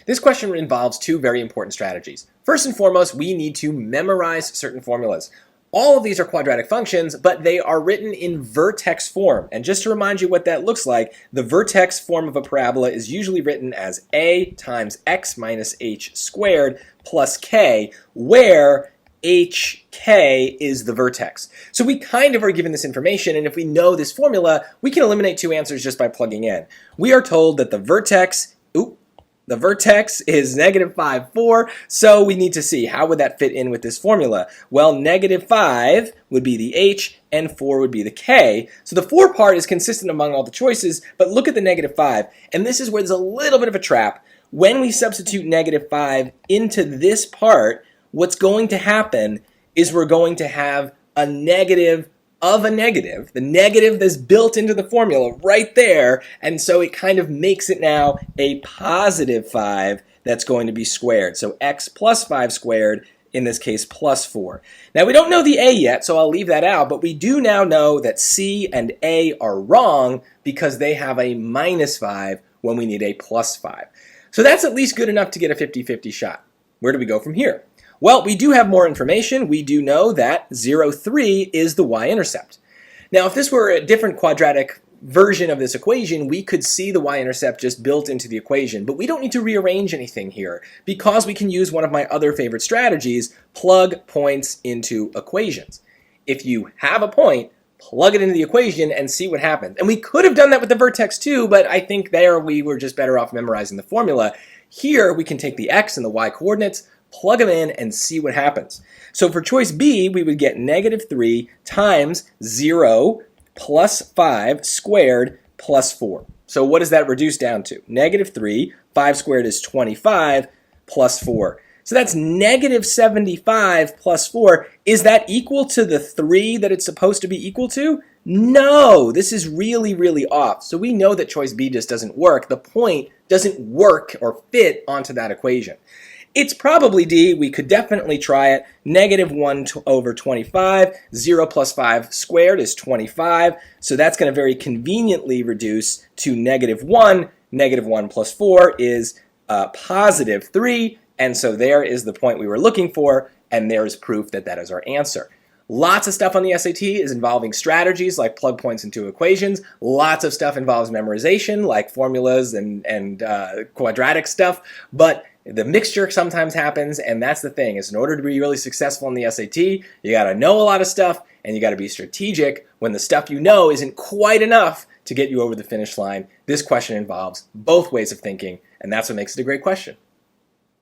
This question involves two very important strategies. First and foremost, we need to memorize certain formulas. All of these are quadratic functions, but they are written in vertex form. And just to remind you what that looks like, the vertex form of a parabola is usually written as a times x minus h squared plus k, where hk is the vertex. So we kind of are given this information, and if we know this formula, we can eliminate two answers just by plugging in. We are told that the vertex is negative 5, 4, so we need to see how would that fit in with this formula. Well, negative 5 would be the h, and 4 would be the k. So the 4 part is consistent among all the choices, but look at the negative 5, and this is where there's a little bit of a trap. When we substitute negative 5 into this part, what's going to happen is we're going to have a negative of a negative, the negative that's built into the formula right there, and so it kind of makes it now a positive 5 that's going to be squared. So x plus 5 squared, in this case plus 4. Now we don't know the a yet, so I'll leave that out, but we do now know that c and a are wrong because they have a minus 5 when we need a plus 5. So that's at least good enough to get a 50-50 shot. Where do we go from here? Well, we do have more information. We do know that 0, 3 is the y-intercept. Now, if this were a different quadratic version of this equation, we could see the y-intercept just built into the equation, but we don't need to rearrange anything here because we can use one of my other favorite strategies, plug points into equations. If you have a point, plug it into the equation and see what happens. And we could have done that with the vertex too, but I think there we were just better off memorizing the formula. Here, we can take the x and the y coordinates, plug them in, and see what happens. So for choice B, we would get negative 3 times 0 plus 5 squared plus 4. So what does that reduce down to? Negative 3, 5 squared is 25, plus 4. So that's negative 75 plus 4. Is that equal to the 3 that it's supposed to be equal to? No, this is really, really off. So we know that choice B just doesn't work. The point doesn't work or fit onto that equation. It's probably D. We could definitely try it. Negative 1 over 25. 0 plus 5 squared is 25. So that's going to very conveniently reduce to negative 1. Negative 1 plus 4 is positive 3. And so there is the point we were looking for. And there is proof that that is our answer. Lots of stuff on the SAT is involving strategies like plug points into equations. Lots of stuff involves memorization like formulas and quadratic stuff. But the mixture sometimes happens, and that's the thing, is in order to be really successful in the SAT, you got to know a lot of stuff, and you got to be strategic when the stuff you know isn't quite enough to get you over the finish line. This question involves both ways of thinking, and that's what makes it a great question.